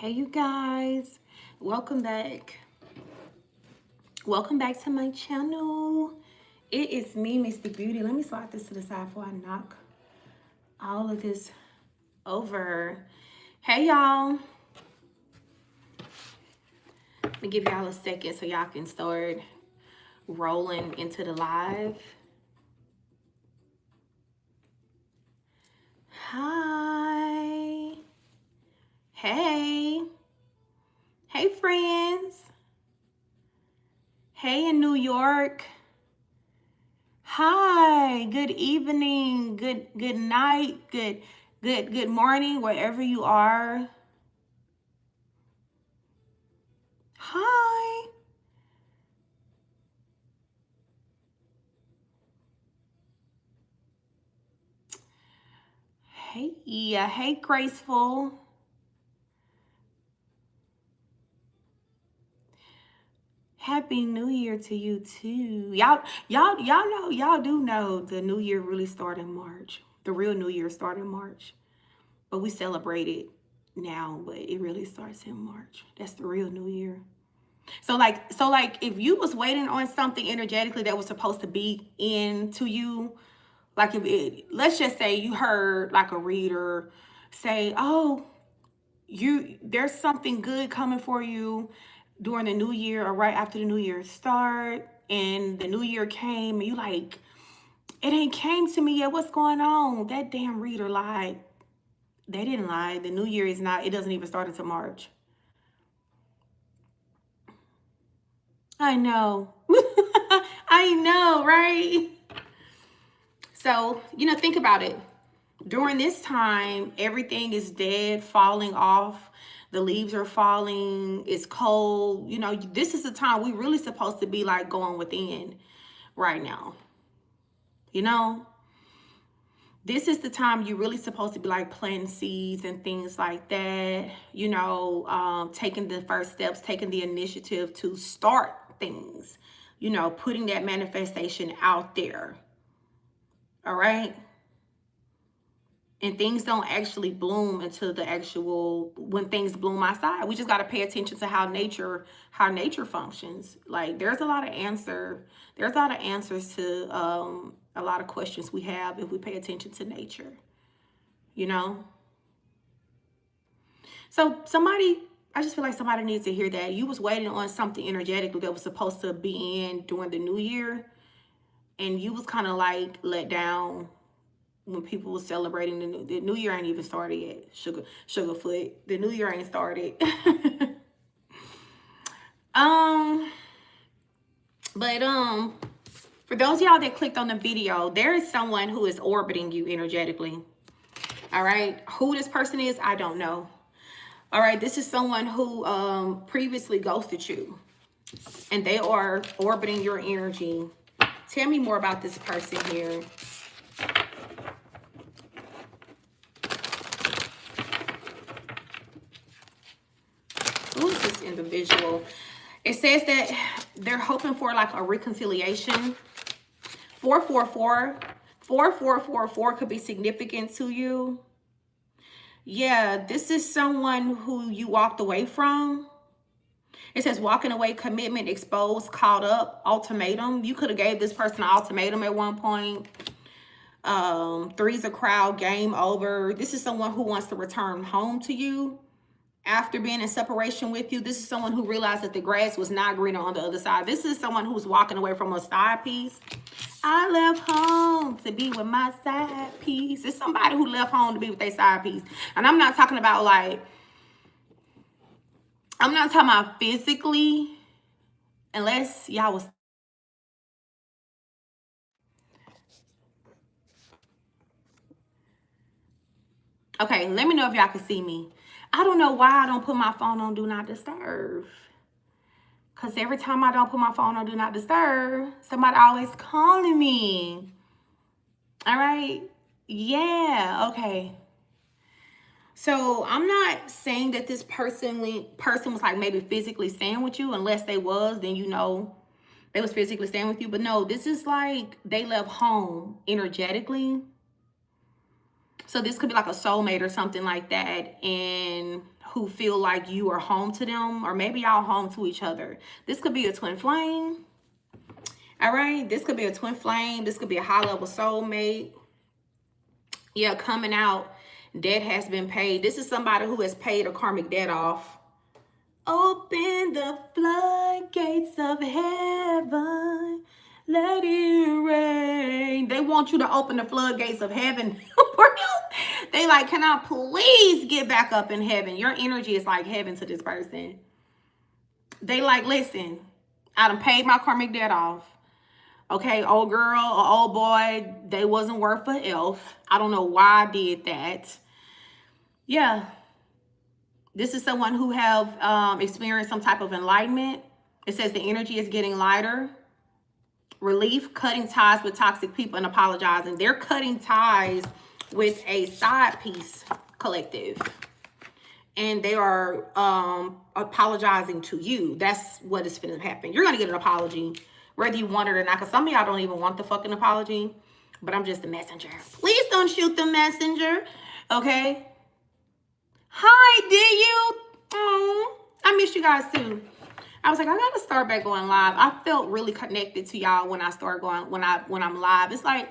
Hey you guys, welcome back. Welcome back to my channel. It is me, Mystic Beauty. Let me slide this to the side before I knock all of this over. Hey y'all. Let me give y'all a second so y'all can start rolling into the live. Hi. Hey. Hey friends. Hey in New York. Hi, good evening, good night, good morning, wherever you are. Hi. Hey, yeah, hey Graceful. Happy New Year to you too. Y'all do know the new year really started in March. The real new year started in March. But we celebrate it now, but it really starts in March. That's the real new year. So like if you was waiting on something energetically that was supposed to be into you, like if it, let's just say you heard like a reader say, oh, there's something good coming for you during the new year or right after the new year start, and the new year came and you like, it ain't came to me yet, what's going on? That damn reader lied. They didn't lie. The new year is not, it doesn't even start until March. I know. I know, right? So, think about it. During this time, everything is dead, falling off. The leaves are falling. It's cold. This is the time we really supposed to be like going within right now. This is the time you're really supposed to be like planting seeds and things like that. Taking the first steps, taking the initiative to start things. Putting that manifestation out there. All right. And things don't actually bloom until when things bloom outside. We just got to pay attention to how nature functions. Like there's a lot of answers to a lot of questions we have if we pay attention to nature. So I just feel like somebody needs to hear that. You was waiting on something energetically that was supposed to be in during the new year, and you was kind of like let down when people were celebrating the new year. Ain't even started yet. Sugarfoot. The new year ain't started. But for those of y'all that clicked on the video, there is someone who is orbiting you energetically. All right. Who this person is, I don't know. All right. This is someone who previously ghosted you, and they are orbiting your energy. Tell me more about this person here. Who is this individual? It says that they're hoping for like a reconciliation. 444. 4444 could be significant to you. Yeah, this is someone who you walked away from. It says walking away, commitment, exposed, caught up, ultimatum. You could have gave this person an ultimatum at one point. Three's a crowd, game over. This is someone who wants to return home to you after being in separation with you. This is someone who realized that the grass was not greener on the other side. This is someone who's walking away from a side piece. I left home to be with my side piece. It's somebody who left home to be with their side piece. And I'm not talking about I'm not talking about physically, unless y'all was. Okay, let me know if y'all can see me. I don't know why I don't put my phone on Do Not Disturb. Because every time I don't put my phone on Do Not Disturb, somebody always calling me. All right? Yeah, okay. So I'm not saying that this person was like maybe physically staying with you. Unless they was, then they was physically staying with you. But no, this is like they left home energetically. So this could be like a soulmate or something like that. And who feel like you are home to them, or maybe y'all home to each other. This could be a twin flame. All right, this could be a twin flame. This could be a high-level soulmate. Yeah, coming out. Debt has been paid. This is somebody who has paid a karmic debt off. Open the floodgates of heaven. Let it rain. They want you to open the floodgates of heaven for you. They like, can I please get back up in heaven? Your energy is like heaven to this person. They like, listen, I done paid my karmic debt off. Okay, old girl or old boy, they wasn't worth a elf. I don't know why I did that. Yeah. This is someone who have experienced some type of enlightenment. It says the energy is getting lighter. Relief, cutting ties with toxic people and apologizing. They're cutting ties with a side piece collective. And they are apologizing to you. That's what is going to happen. You're going to get an apology, whether you want it or not. Because some of y'all don't even want the fucking apology. But I'm just the messenger. Please don't shoot the messenger. Okay? Hi, did you? Oh, I missed you guys too. I was like, I gotta start back going live. I felt really connected to y'all when I start going, when I'm live. It's like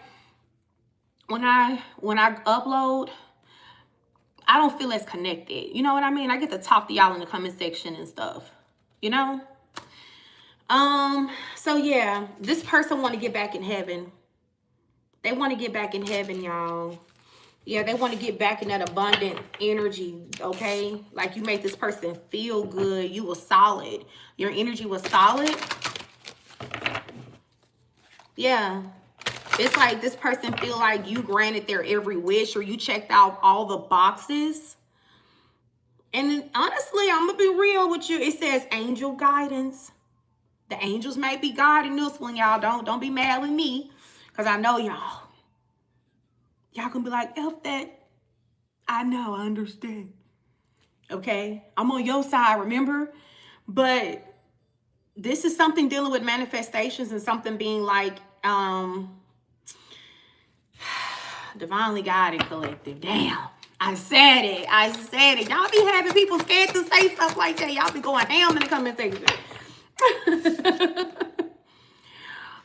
when I upload, I don't feel as connected. You know what I mean? I get to talk to y'all in the comment section and stuff. You know? So yeah, this person want to get back in heaven. They want to get back in heaven, y'all. Yeah, they want to get back in that abundant energy, okay? Like you make this person feel good. You were solid. Your energy was solid. Yeah. It's like this person feel like you granted their every wish, or you checked out all the boxes. And honestly, I'm going to be real with you. It says angel guidance. The angels may be guiding this one, y'all. Don't be mad with me, because I know y'all. Y'all gonna be like, F that. I know, I understand. Okay? I'm on your side, remember? But this is something dealing with manifestations and something being like divinely guided collective. Damn. I said it. I said it. Y'all be having people scared to say stuff like that. Y'all be going ham in the comment section.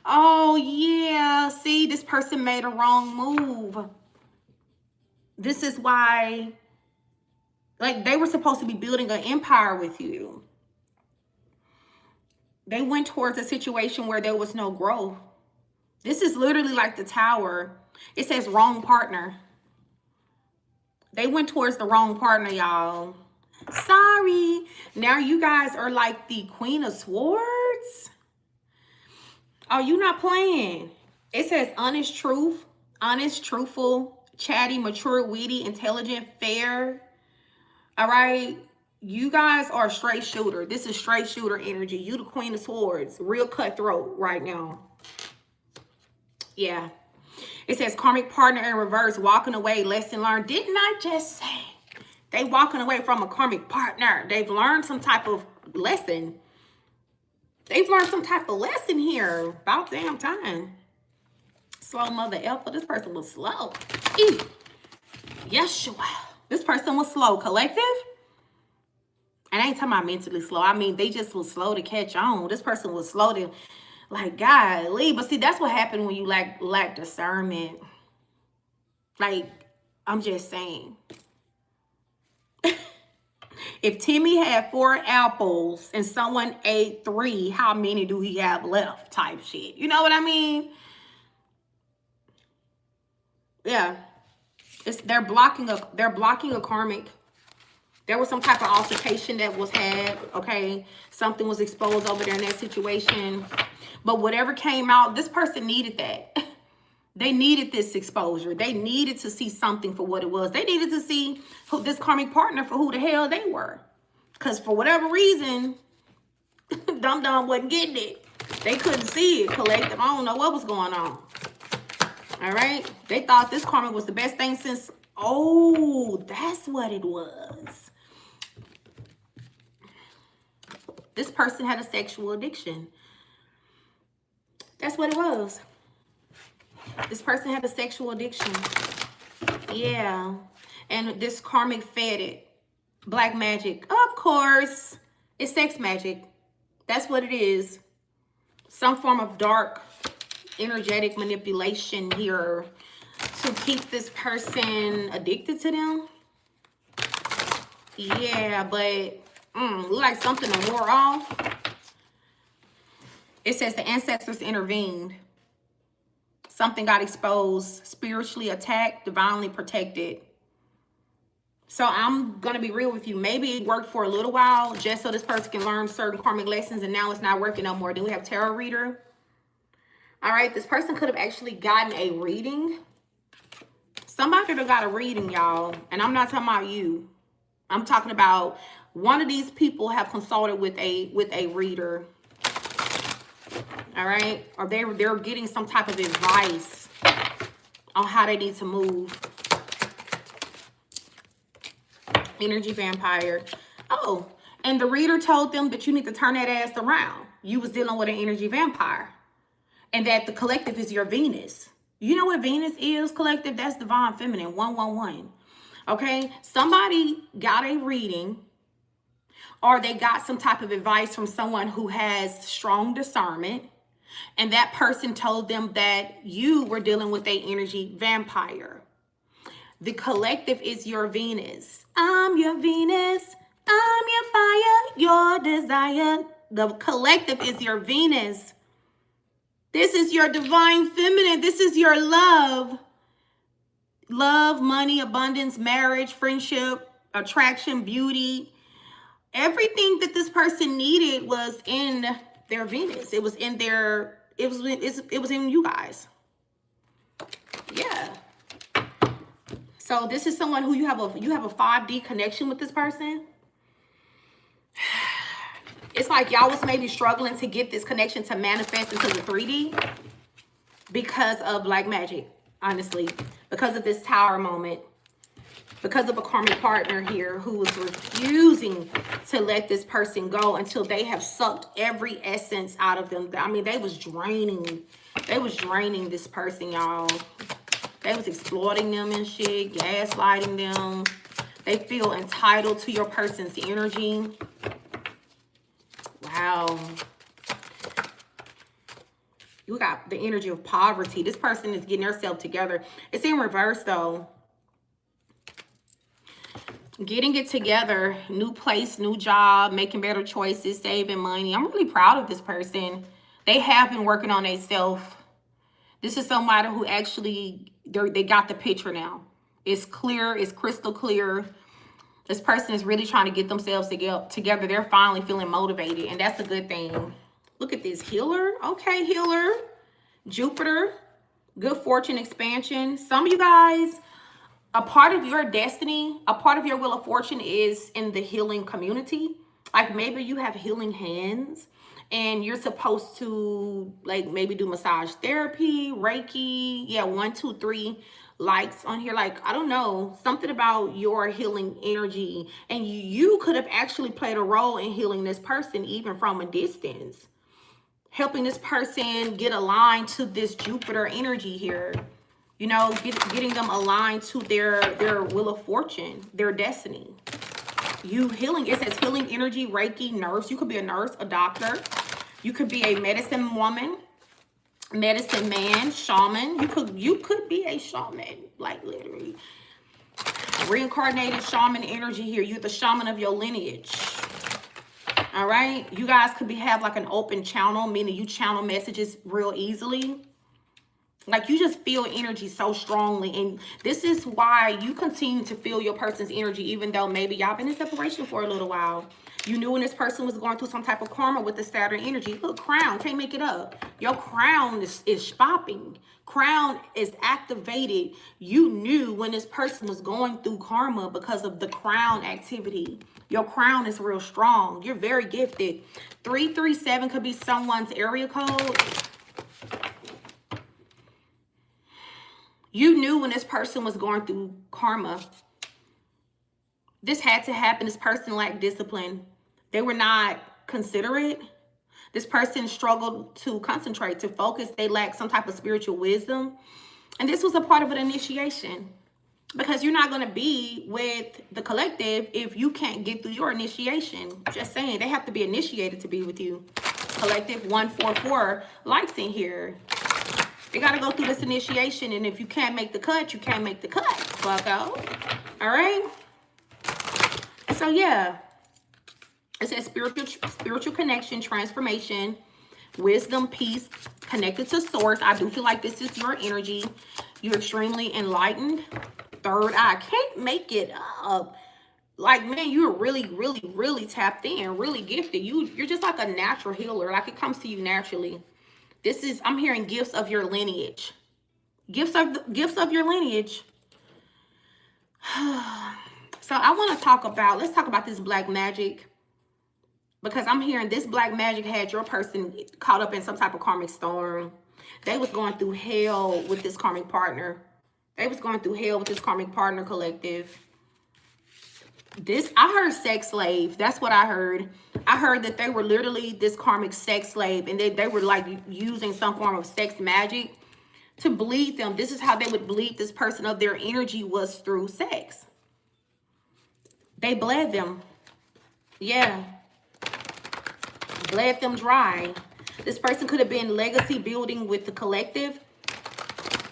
Oh, yeah. See, this person made a wrong move. This is why, like, they were supposed to be building an empire with you. They went towards a situation where there was no growth. This is literally like the Tower. It says wrong partner. They went towards the wrong partner, y'all. Sorry. Now you guys are like the Queen of Swords. Oh, you not playing. It says honest truth, honest, truthful, chatty, mature, witty, intelligent, fair. All right. You guys are a straight shooter. This is straight shooter energy. You the Queen of Swords. Real cutthroat right now. Yeah. It says karmic partner in reverse, walking away, lesson learned. Didn't I just say they walking away from a karmic partner? They've learned some type of lesson. They've learned some type of lesson here. About damn time. Slow mother effer. This person was slow. Ew. Yeshua. This person was slow. Collective? And I ain't talking about mentally slow. I mean, they just was slow to catch on. This person was slow to, like, golly. But see, that's what happened when you lack discernment. Like, I'm just saying. If Timmy had 4 apples and someone ate 3, how many do he have left? Type shit. You know what I mean? Yeah. They're blocking a karmic. There was some type of altercation that was had, okay? Something was exposed over there in that situation. But whatever came out, this person needed that. They needed this exposure. They needed to see something for what it was. They needed to see this karmic partner for who the hell they were. Because for whatever reason, Dum-Dum wasn't getting it. They couldn't see it, collective. I don't know what was going on. All right? They thought this karmic was the best thing since... Oh, that's what it was. This person had a sexual addiction. That's what it was. This person had a sexual addiction. Yeah. And this karmic fed it. Black magic. Of course. It's sex magic. That's what it is. Some form of dark, energetic manipulation here to keep this person addicted to them. Yeah, but like something that wore off. It says the ancestors intervened. Something got exposed, spiritually attacked, divinely protected. So I'm going to be real with you. Maybe it worked for a little while just so this person can learn certain karmic lessons, and now it's not working no more. Then we have tarot reader. All right, this person could have actually gotten a reading. Somebody could have got a reading, y'all. And I'm not talking about you. I'm talking about one of these people have consulted with a reader. All right, or they're getting some type of advice on how they need to move. Energy vampire. Oh, and the reader told them that you need to turn that ass around. You was dealing with an energy vampire, and that the collective is your Venus. You know what Venus is, collective? That's divine feminine, 111. Okay, somebody got a reading, or they got some type of advice from someone who has strong discernment, and that person told them that you were dealing with an energy vampire. The collective is your Venus. I'm your Venus. I'm your fire, your desire. The collective is your Venus. This is your divine feminine. This is your love. Love, money, abundance, marriage, friendship, attraction, beauty. Everything that this person needed was in their Venus. It was in their, it was in you guys. Yeah. So this is someone who you have a 5D connection with this person. It's like y'all was maybe struggling to get this connection to manifest into the 3D because of black magic, honestly, because of this tower moment, because of a karmic partner here who was refusing to let this person go until they have sucked every essence out of them. I mean, they was draining this person, y'all. They was exploiting them and shit, gaslighting them. They feel entitled to your person's energy. Wow. You got the energy of poverty. This person is getting herself together. It's in reverse, though. Getting it together. New place, new job, making better choices, saving money. I'm really proud of this person. They have been working on themselves. This is somebody who actually, they got the picture now. It's clear. It's crystal clear. This person is really trying to get themselves together. They're finally feeling motivated, and that's a good thing. Look at this. Healer. Okay, healer. Jupiter. Good fortune expansion. Some of you guys, a part of your destiny, a part of your wheel of fortune is in the healing community. Like maybe you have healing hands and you're supposed to like maybe do massage therapy, Reiki. Yeah, 1, 2, 3 likes on here. Like, I don't know, something about your healing energy. And you could have actually played a role in healing this person even from a distance. Helping this person get aligned to this Jupiter energy here. You know, getting them aligned to their wheel of fortune, their destiny. You healing, it says healing energy, Reiki, nurse. You could be a nurse, a doctor. You could be a medicine woman, medicine man, shaman. You could be a shaman, like literally. Reincarnated shaman energy here. You're the shaman of your lineage. All right. You guys could have like an open channel, meaning you channel messages real easily. Like you just feel energy so strongly. And this is why you continue to feel your person's energy, even though maybe y'all been in separation for a little while. You knew when this person was going through some type of karma with the Saturn energy. Look, crown, can't make it up. Your crown is popping. Crown is activated. You knew when this person was going through karma because of the crown activity. Your crown is real strong. You're very gifted. 337 could be someone's area code. You knew when this person was going through karma. This had to happen. This person lacked discipline. They were not considerate. This person struggled to concentrate, to focus. They lacked some type of spiritual wisdom. And this was a part of an initiation. Because you're not going to be with the collective if you can't get through your initiation. Just saying, they have to be initiated to be with you. Collective 144 lights in here. They got to go through this initiation, and if you can't make the cut, you can't make the cut, bucko. All right? So, yeah. It says spiritual connection, transformation, wisdom, peace, connected to source. I do feel like this is your energy. You're extremely enlightened. Third eye. Can't make it up. Like, man, you're really, really, really tapped in, really gifted. You're just like a natural healer. Like, it comes to you naturally. This is, I'm hearing gifts of your lineage. Gifts of your lineage. So I want to talk about, let's talk about this black magic. Because I'm hearing this black magic had your person caught up in some type of karmic storm. They was going through hell with this karmic partner. They was going through hell with this karmic partner collective. I heard sex slave. That's what I heard. I heard that they were literally this karmic sex slave. And they were like using some form of sex magic to bleed them. This is how they would bleed this person of their energy, was through sex. They bled them. Yeah. Bled them dry. This person could have been legacy building with the collective.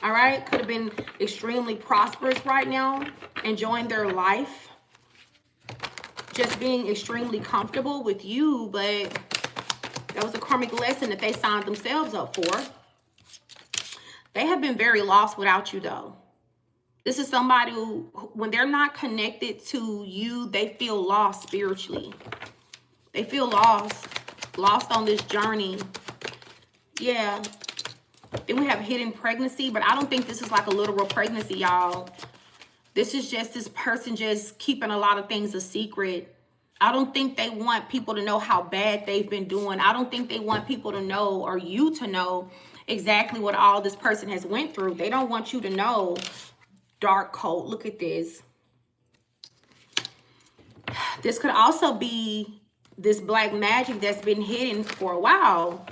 All right. Could have been extremely prosperous right now. Enjoying their life. Just being extremely comfortable with you. But that was a karmic lesson that they signed themselves up for. They have been very lost without you, though. This is somebody who, when they're not connected to you, they feel lost spiritually. They feel lost. Lost on this journey. Yeah. Then we have hidden pregnancy, but I don't think this is like a literal pregnancy, y'all. This is just this person just keeping a lot of things a secret. I don't think they want people to know how bad they've been doing. I don't think they want people to know, or you to know, exactly what all this person has went through. They don't want you to know. Dark cult. Look at this. This could also be this black magic that's been hidden for a while.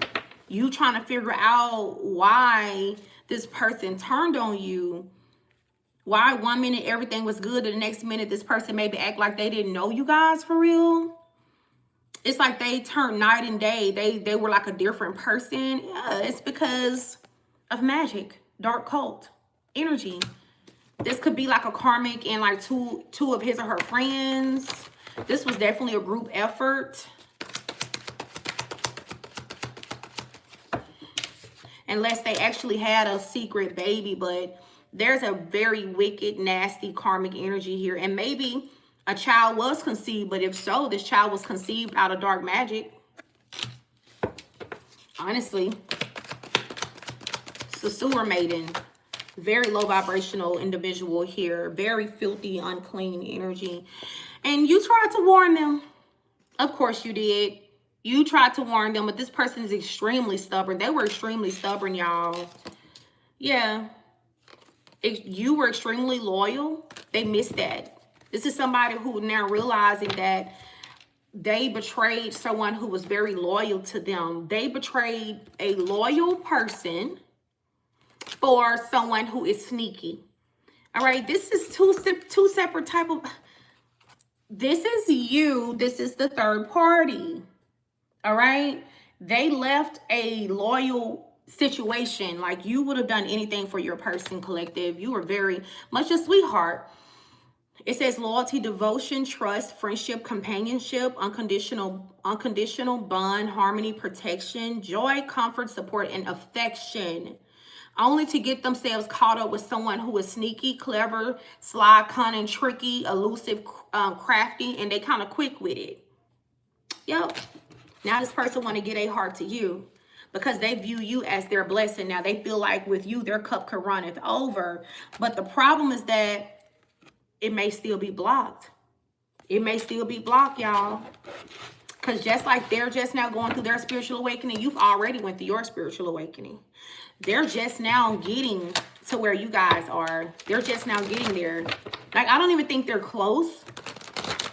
You trying to figure out why this person turned on you. Why 1 minute everything was good and the next minute this person maybe act like they didn't know you guys for real. It's like they turned night and day. They were like a different person. Yeah, it's because of magic. Dark cult energy. This could be like a karmic and like two of his or her friends. This was definitely a group effort. Unless they actually had a secret baby, but there's a very wicked, nasty karmic energy here. And maybe a child was conceived, but if so, this child was conceived out of dark magic. Honestly. It's a sewer maiden. Very low vibrational individual here. Very filthy, unclean energy. And you tried to warn them. Of course you did. You tried to warn them, but this person is extremely stubborn. They were extremely stubborn, y'all. Yeah. You were extremely loyal. They missed that. This is somebody who now realizing that they betrayed someone who was very loyal to them. They betrayed a loyal person for someone who is sneaky. All right. This is two separate type of... This is you. This is the third party. All right. They left a loyal situation. Like you would have done anything for your person, collective. You were very much a sweetheart. It says loyalty, devotion, trust, friendship, companionship, unconditional bond, harmony, protection, joy, comfort, support, and affection. Only to get themselves caught up with someone who is sneaky, clever, sly, cunning, tricky, elusive, crafty, and they kind of quick with it. Yep. Now this person want to get a heart to you because they view you as their blessing. Now they feel like with you, their cup could runneth over. But the problem is that it may still be blocked. It may still be blocked, y'all. Because just like they're just now going through their spiritual awakening, you've already went through your spiritual awakening. They're just now getting to where you guys are. They're just now getting there. Like, I don't even think they're close.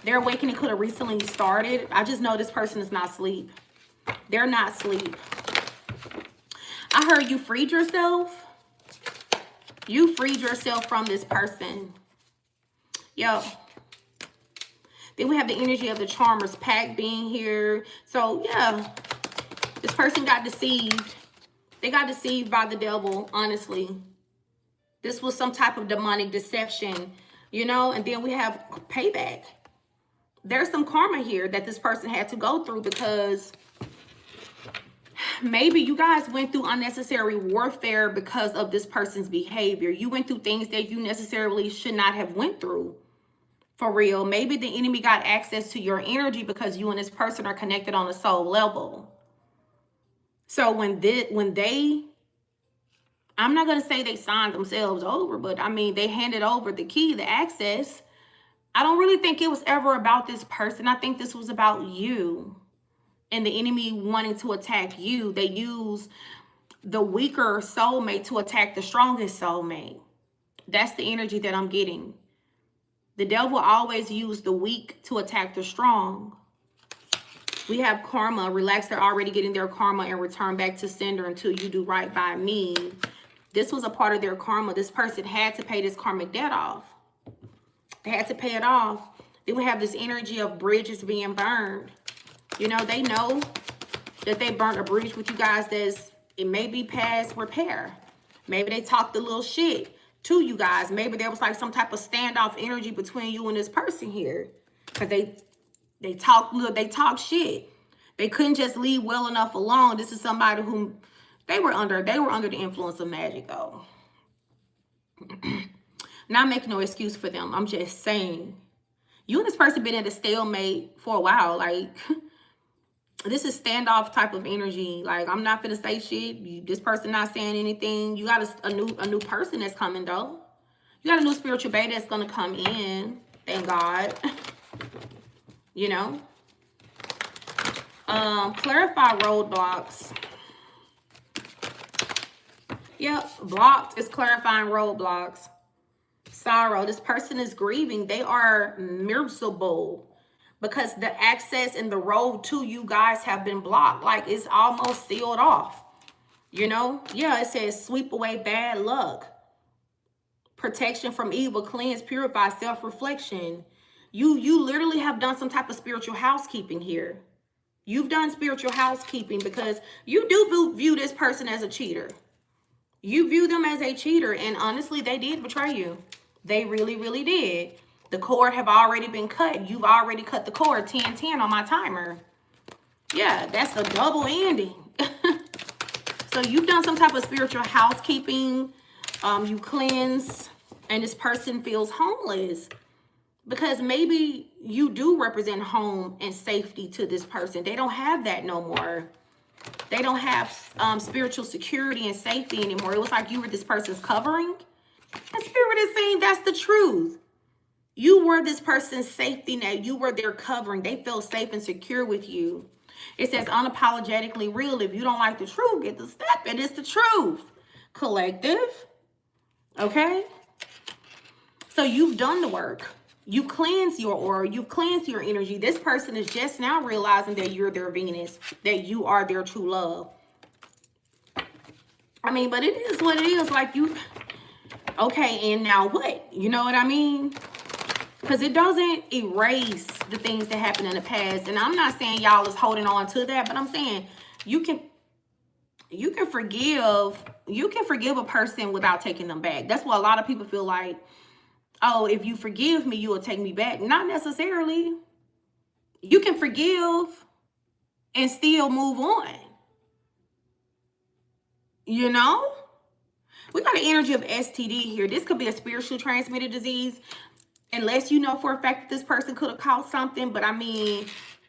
Their awakening could have recently started. I just know this person is not asleep. They're not asleep. I heard you freed yourself. You freed yourself from this person. Yep. Then we have the energy of the Charmer's pack being here. So, yeah, this person got deceived. They got deceived by the devil, honestly. This was some type of demonic deception, you know? And then we have payback. There's some karma here that this person had to go through because maybe you guys went through unnecessary warfare because of this person's behavior. You went through things that you necessarily should not have went through. For real. Maybe the enemy got access to your energy because you and this person are connected on a soul level. So when they, I'm not going to say they signed themselves over, but I mean, they handed over the key, the access. I don't really think it was ever about this person. I think this was about you and the enemy wanting to attack you. They use the weaker soulmate to attack the strongest soulmate. That's the energy that I'm getting. The devil always used the weak to attack the strong. We have karma. Relax, they're already getting their karma and return back to sender until you do right by me. This was a part of their karma. This person had to pay this karmic debt off. They had to pay it off. Then we have this energy of bridges being burned. You know, they know that they burnt a bridge with you guys it may be past repair. Maybe they talked a little shit to you guys. Maybe there was like some type of standoff energy between you and this person here. Because they talk shit. They couldn't just leave well enough alone. This is somebody whom they were under the influence of magic though. Not making no excuse for them. I'm just saying. You and this person been in a stalemate for a while. Like, this is standoff type of energy. Like, I'm not gonna say shit. This person not saying anything. You got a new person that's coming though. You got a new spiritual baby that's gonna come in. Thank God. You know. Clarify roadblocks. Yep, blocked is clarifying roadblocks. Sorrow. This person is grieving. They are miserable because the access and the road to you guys have been blocked. Like, it's almost sealed off. You know? Yeah, it says sweep away bad luck. Protection from evil, cleanse, purify, self-reflection. You literally have done some type of spiritual housekeeping here. You've done spiritual housekeeping because you do view this person as a cheater. You view them as a cheater, and honestly, they did betray you. They really, really did. The cord have already been cut. You've already cut the cord. 10-10 on my timer. Yeah, that's a double ending. So you've done some type of spiritual housekeeping. You cleanse, and this person feels homeless. Because maybe you do represent home and safety to this person. They don't have that no more. They don't have spiritual security and safety anymore. It was like you were this person's covering. And Spirit is saying that's the truth. You were this person's safety net. You were their covering. They feel safe and secure with you. It says unapologetically real. If you don't like the truth, get the step. It is the truth. Collective. Okay? So you've done the work. You cleanse your aura. You cleanse your energy. This person is just now realizing that you're their Venus, that you are their true love. I mean, but it is what it is. Like, you, okay, and now what? You know what I mean? Because it doesn't erase the things that happened in the past. And I'm not saying y'all is holding on to that, but I'm saying you can forgive a person without taking them back. That's what a lot of people feel like. Oh, if you forgive me, you will take me back. Not necessarily. You can forgive and still move on. You know? We got an energy of STD here. This could be a spiritually transmitted disease. Unless you know for a fact that this person could have caused something. But I mean,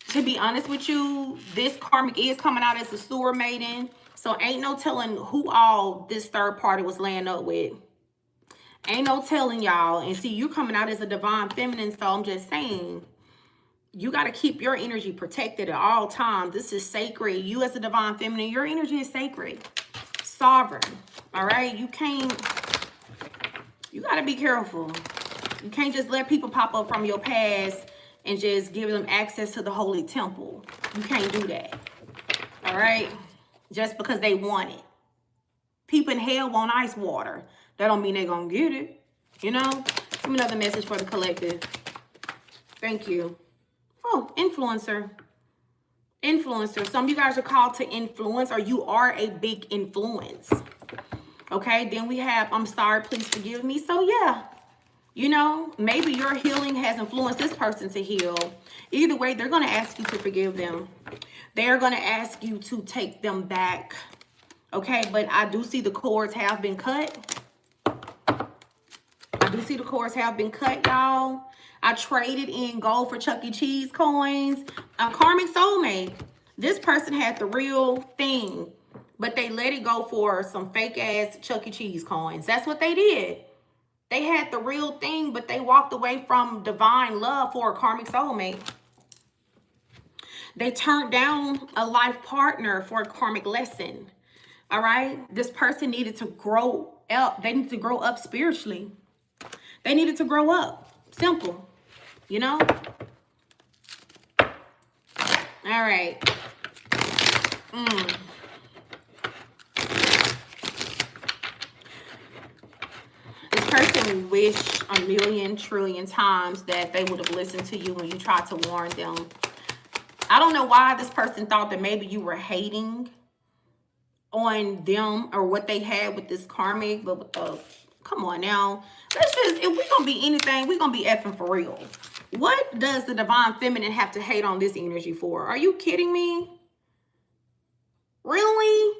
to be honest with you, this karmic is coming out as a sewer maiden. So ain't no telling who all this third party was laying up with. Ain't no telling, y'all. And see, you coming out as a divine feminine, so I'm just saying, you got to keep your energy protected at all times. This is sacred. You as a divine feminine, your energy is sacred. Sovereign. All right? You got to be careful. You can't just let people pop up from your past and just give them access to the holy temple. You can't do that. All right? Just because they want it. People in hell want ice water. That don't mean they're going to get it. You know? Give me another message for the collective. Thank you. Oh, influencer. Influencer. Some of you guys are called to influence, or you are a big influence. Okay, then we have, I'm sorry, please forgive me. So yeah, you know, maybe your healing has influenced this person to heal. Either way, they're going to ask you to forgive them. They're going to ask you to take them back. Okay, but I do see the cords have been cut. I do see the cords have been cut, y'all. I traded in gold for Chuck E. Cheese coins. Karmic soulmate. This person had the real thing, but they let it go for some fake ass Chuck E. Cheese coins. That's what they did. They had the real thing, but they walked away from divine love for a karmic soulmate. They turned down a life partner for a karmic lesson. All right? This person needed to grow up. They needed to grow up spiritually. They needed to grow up. Simple. You know? All right. This person wished a million trillion times that they would have listened to you when you tried to warn them. I don't know why this person thought that maybe you were hating on them or what they had with this karmic, but with the, come on now. Let's just, if we're going to be anything, we're going to be effing for real. What does the divine feminine have to hate on this energy for? Are you kidding me? Really?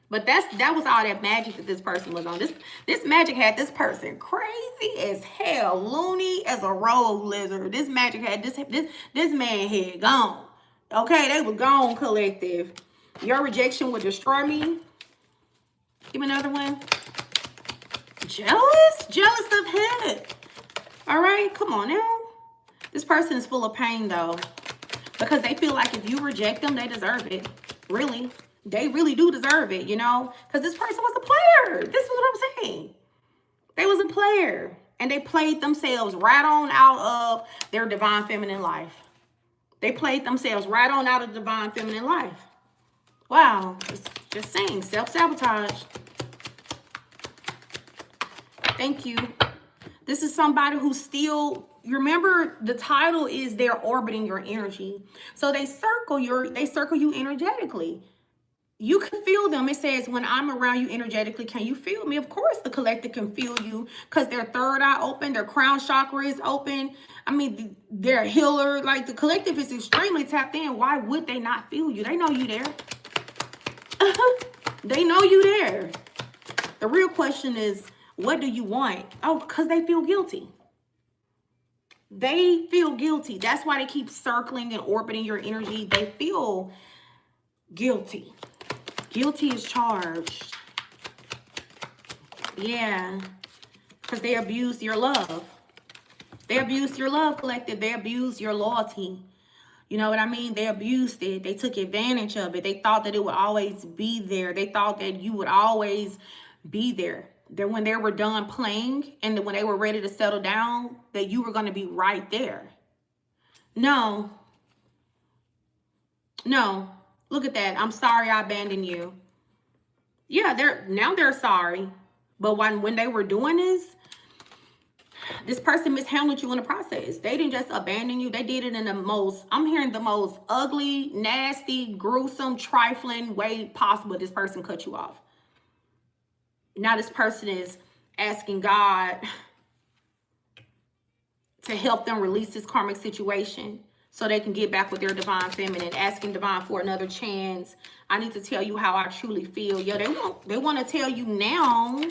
But that was all that magic that this person was on. This magic had this person crazy as hell, loony as a road lizard. This magic had this man head gone. Okay, they were gone, collective. Your rejection would destroy me. Give me another one. Jealous? Jealous of head. All right, come on now. This person is full of pain though, because they feel like if you reject them, they deserve it. Really. They really do deserve it, you know, because this person was a player. This is what I'm saying. They was a player, and they played themselves right on out of their divine feminine life. They played themselves right on out of divine feminine life. Wow. Just saying, self-sabotage. You This is somebody who's still, you remember the title is they're orbiting your energy. So they circle you energetically. You can feel them. It says, when I'm around you energetically, can you feel me? Of course, the collective can feel you because their third eye open, their crown chakra is open. I mean, they're a healer. Like, the collective is extremely tapped in. Why would they not feel you? They know you there. They know you there. The real question is, what do you want? Oh, because they feel guilty. They feel guilty. That's why they keep circling and orbiting your energy. They feel guilty. Guilty is charged. Yeah. Because they abused your love. They abused your love, collective. They abused your loyalty. You know what I mean? They abused it. They took advantage of it. They thought that it would always be there. They thought that you would always be there. That when they were done playing and when they were ready to settle down, that you were going to be right there. No. No. Look at that. I'm sorry I abandoned you. Yeah, they're sorry. But when they were doing this person mishandled you in the process. They didn't just abandon you. They did it in the most, I'm hearing the most ugly, nasty, gruesome, trifling way possible. This person cut you off. Now this person is asking God to help them release this karmic situation so they can get back with their divine feminine, asking divine for another chance. I need to tell you how I truly feel. Yeah, they want to tell you now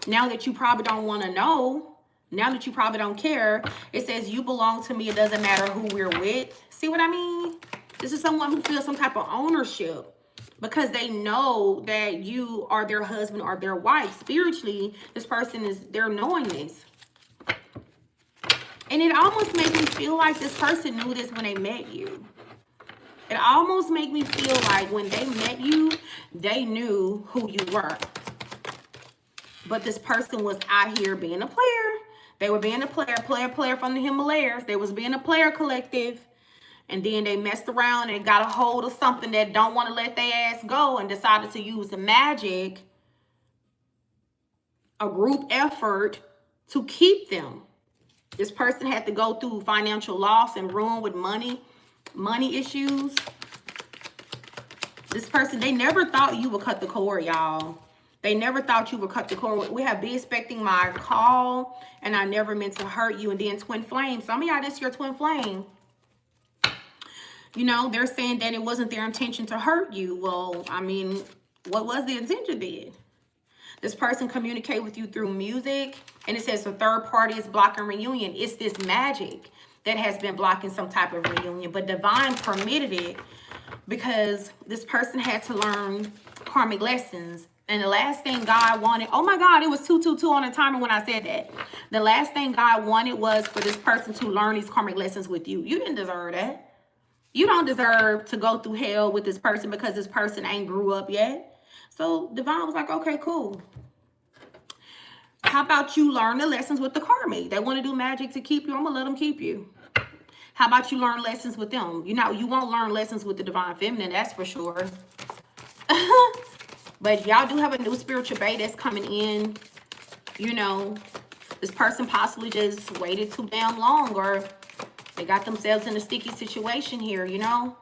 that you probably don't want to know, now that you probably don't care. It says you belong to me. It doesn't matter who we're with. See what I mean? This is someone who feels some type of ownership because they know that you are their husband or their wife. Spiritually, this person they're knowing this. And it almost makes me feel like this person knew this when they met you. It almost makes me feel like when they met you, they knew who you were. But this person was out here being a player. They were being a player from the Himalayas. They was being a player, collective. And then they messed around and got a hold of something that don't want to let their ass go and decided to use the magic, a group effort, to keep them. This person had to go through financial loss and ruin with money issues. This person, they never thought you would cut the cord, y'all. They never thought you would cut the cord. We have be expecting my call, and I never meant to hurt you. And then twin flame. Some of y'all, this is your twin flame. You know, they're saying that it wasn't their intention to hurt you. Well, I mean, what was the intention then? This person communicate with you through music, and it says the third party is blocking reunion. It's this magic that has been blocking some type of reunion, but divine permitted it because this person had to learn karmic lessons. And the last thing God wanted, oh my God, it was 222 on the timer when I said that. The last thing God wanted was for this person to learn these karmic lessons with you. You didn't deserve that. You don't deserve to go through hell with this person because this person ain't grew up yet. So divine was like, okay, cool. How about you learn the lessons with the karmic? They want to do magic to keep you. I'm going to let them keep you. How about you learn lessons with them? You know, you won't learn lessons with the divine feminine, that's for sure. But y'all do have a new spiritual bae that's coming in. You know, this person possibly just waited too damn long, or they got themselves in a sticky situation here, you know.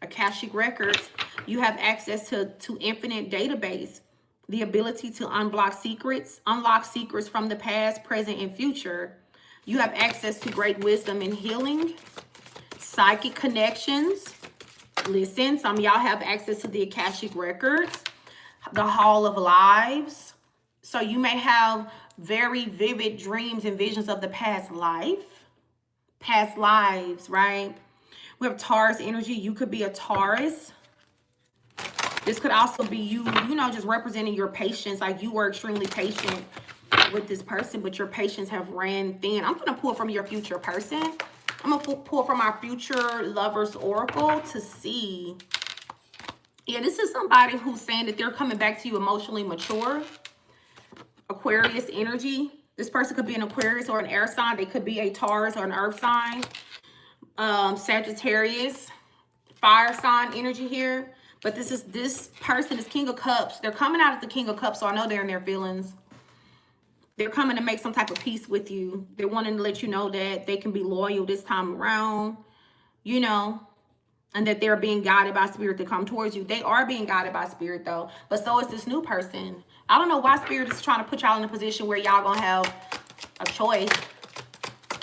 Akashic records. You have access to infinite database. The ability to unlock secrets from the past, present, and future. You have access to great wisdom and healing. Psychic connections. Listen, some of y'all have access to the Akashic records. The Hall of Lives. So you may have very vivid dreams and visions of the past lives, right? We have Taurus energy. You could be a Taurus. This could also be you, you know, just representing your patience. Like you were extremely patient with this person, but your patience have ran thin. I'm going to pull from your future person. I'm going to pull from our future lovers oracle to see. Yeah, this is somebody who's saying that they're coming back to you emotionally mature. Aquarius energy. This person could be an Aquarius or an air sign. They could be a Taurus or an earth sign. Sagittarius, fire sign energy here. But this person is King of Cups. They're coming out as the King of Cups, so I know they're in their feelings. They're coming to make some type of peace with you. They're wanting to let you know that they can be loyal this time around, you know, and that they're being guided by spirit to come towards you. They are being guided by spirit, though. But so is this new person. I don't know why spirit is trying to put y'all in a position where y'all gonna have a choice.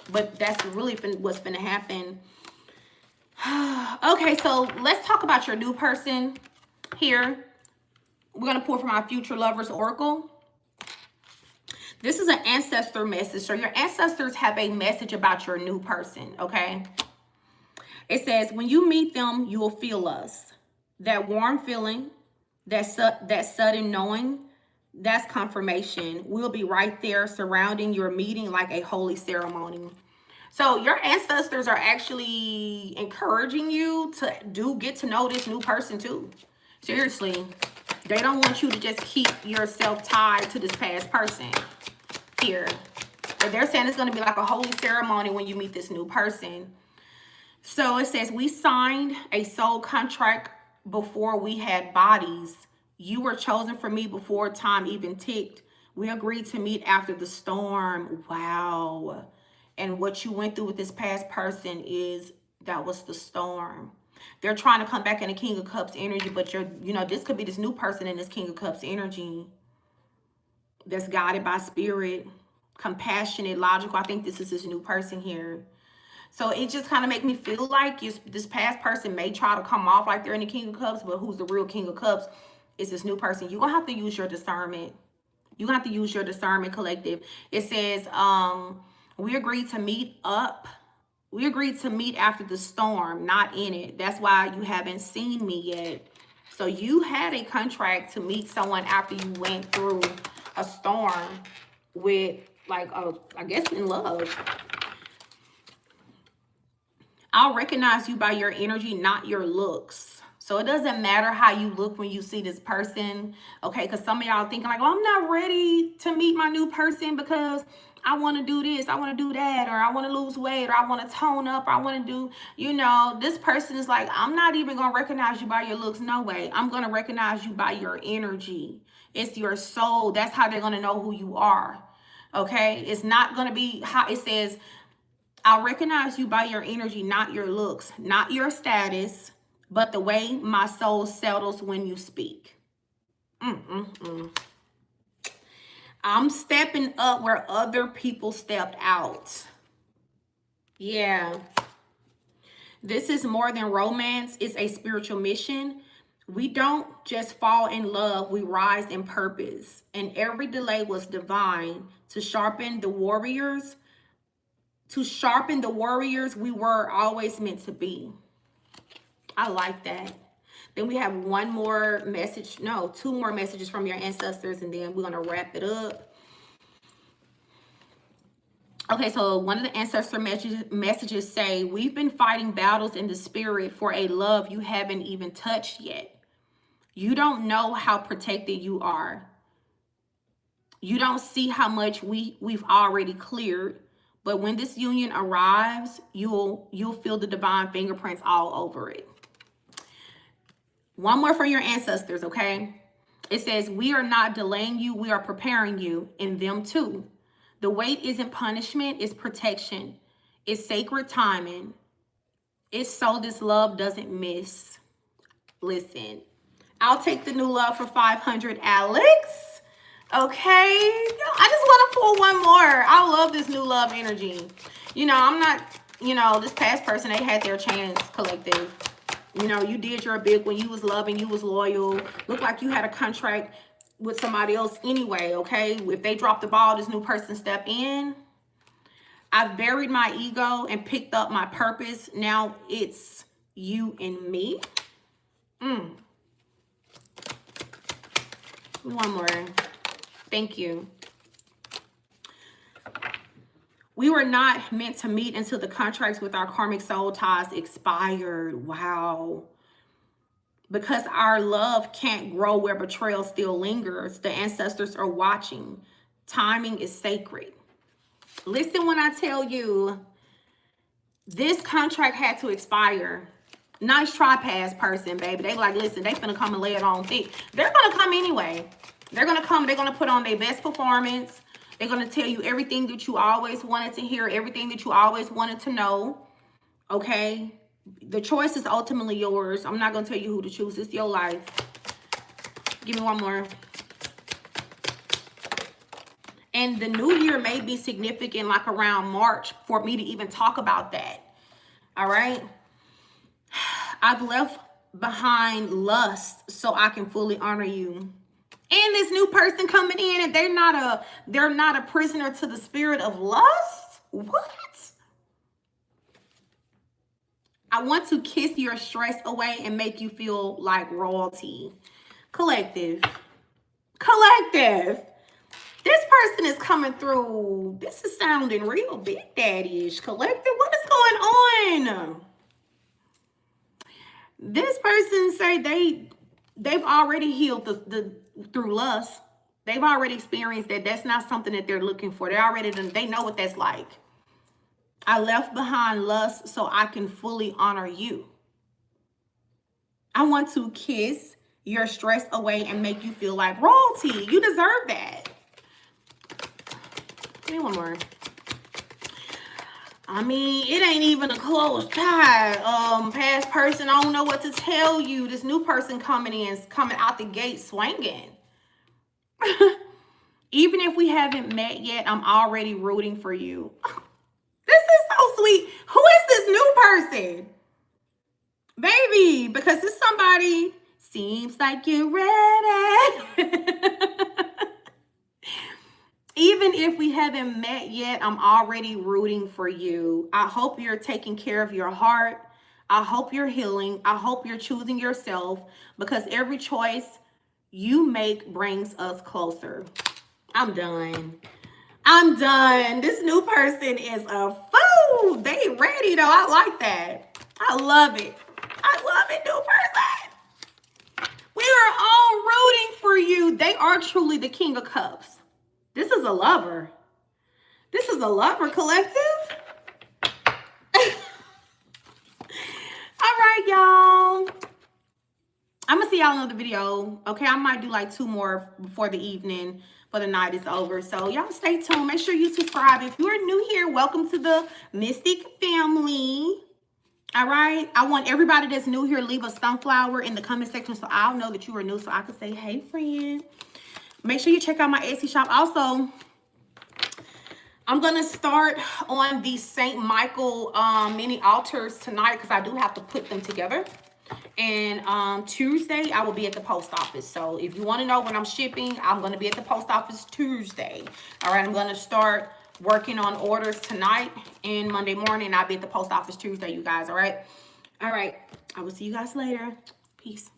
But that's really what's gonna happen. Okay, so let's talk about your new person here. We're going to pull from our future lovers oracle. This is an ancestor message. So your ancestors have a message about your new person, okay? It says, when you meet them, you will feel us. That warm feeling, that sudden knowing, that's confirmation. We'll be right there surrounding your meeting like a holy ceremony. So your ancestors are actually encouraging you to get to know this new person too. Seriously. They don't want you to just keep yourself tied to this past person here. But they're saying it's going to be like a holy ceremony when you meet this new person. So it says, we signed a soul contract before we had bodies. You were chosen for me before time even ticked. We agreed to meet after the storm. Wow. And what you went through with this past person that was the storm. They're trying to come back in the King of Cups energy, but this could be this new person in this King of Cups energy that's guided by spirit, compassionate, logical. I think this is this new person here. So it just kind of make me feel like this past person may try to come off like they're in the King of Cups, but who's the real King of Cups is this new person. You're going to have to use your discernment. You're going to have to use your discernment, collective. It says, we agreed to meet up. We agreed to meet after the storm, not in it. That's why you haven't seen me yet. So you had a contract to meet someone after you went through a storm with, like, I guess in love. I'll recognize you by your energy, not your looks. So it doesn't matter how you look when you see this person, okay? Because some of y'all thinking like, oh, I'm not ready to meet my new person because I want to do this, I want to do that, or I want to lose weight, or I want to tone up, or I want to do, this person is like, I'm not even going to recognize you by your looks. No way. I'm going to recognize you by your energy. It's your soul. That's how they're going to know who you are. Okay, it's not going to be how it says. I'll recognize you by your energy, not your looks, not your status, but the way my soul settles when you speak. I'm stepping up where other people stepped out. Yeah. This is more than romance. It's a spiritual mission. We don't just fall in love. We rise in purpose. And every delay was divine to sharpen the warriors. To sharpen the warriors we were always meant to be. I like that. Then we have one more message. No, two more messages from your ancestors. And then we're going to wrap it up. Okay, so one of the ancestor messages say, we've been fighting battles in the spirit for a love you haven't even touched yet. You don't know how protected you are. You don't see how much we've already cleared. But when this union arrives, you'll feel the divine fingerprints all over it. One more for your ancestors, okay? It says, we are not delaying you. We are preparing you, and them too. The wait isn't punishment, it's protection. It's sacred timing. It's so this love doesn't miss. Listen, I'll take the new love for 500, Alex. Okay, I just want to pull one more. I love this new love energy. You know, I'm not, you know, this past person, they had their chance, collective. You know, you did your big when you was loving, you was loyal. Looked like you had a contract with somebody else anyway, okay? If they drop the ball, this new person step in. I've buried my ego and picked up my purpose. Now it's you and me. One more. Thank you. We were not meant to meet until the contracts with our karmic soul ties expired. Wow. Because our love can't grow where betrayal still lingers. The ancestors are watching. Timing is sacred. Listen when I tell you, this contract had to expire. Nice try, past person, baby. They like, listen, they finna come and lay it on thick. They're gonna come anyway. They're gonna come, they're gonna put on their best performance. They're gonna tell you everything that you always wanted to hear, everything that you always wanted to know, okay? The choice is ultimately yours. I'm not going to tell you who to choose. It's your life. Give me one more. And the new year may be significant, like around March, for me to even talk about that. All right? I've left behind lust so I can fully honor you. And this new person coming in, and they're not a prisoner to the spirit of lust? What? I want to kiss your stress away and make you feel like royalty. Collective. Collective. This person is coming through. This is sounding real big daddy-ish. Collective, what is going on? This person say they've already healed through lust. They've already experienced that. That's not something that they're looking for. They know what that's like. I left behind lust so I can fully honor you. I want to kiss your stress away and make you feel like royalty. You deserve that. Give me one more. I mean, it ain't even a close tie. Past person, I don't know what to tell you. This new person coming out the gate swinging. Even if we haven't met yet, I'm already rooting for you. This is so sweet. Who is this new person? Baby, because it's somebody, seems like you're ready. Even if we haven't met yet, I'm already rooting for you. I hope you're taking care of your heart. I hope you're healing. I hope you're choosing yourself, because every choice you make brings us closer. I'm done. I'm done. This new person is a fool. They ready though. I like that. I love it. I love it, new person. We are all rooting for you. They are truly the King of Cups. This is a lover. This is a lover, collective. All right, y'all. I'm going to see y'all in another video. Okay, I might do like 2 more before the evening. for the night is over. So y'all stay tuned. Make sure you subscribe. If you are new here, welcome to the Mystic family. All right. I want everybody that's new here, leave a sunflower in the comment section so I'll know that you are new, so I can say, hey, friend. Make sure you check out my Etsy shop. Also, I'm going to start on the St. Michael mini altars tonight because I do have to put them together. And Tuesday, I will be at the post office. So if you want to know when I'm shipping, I'm going to be at the post office Tuesday. All right, I'm going to start working on orders tonight and Monday morning. I'll be at the post office Tuesday, you guys. All right. All right. I will see you guys later. Peace.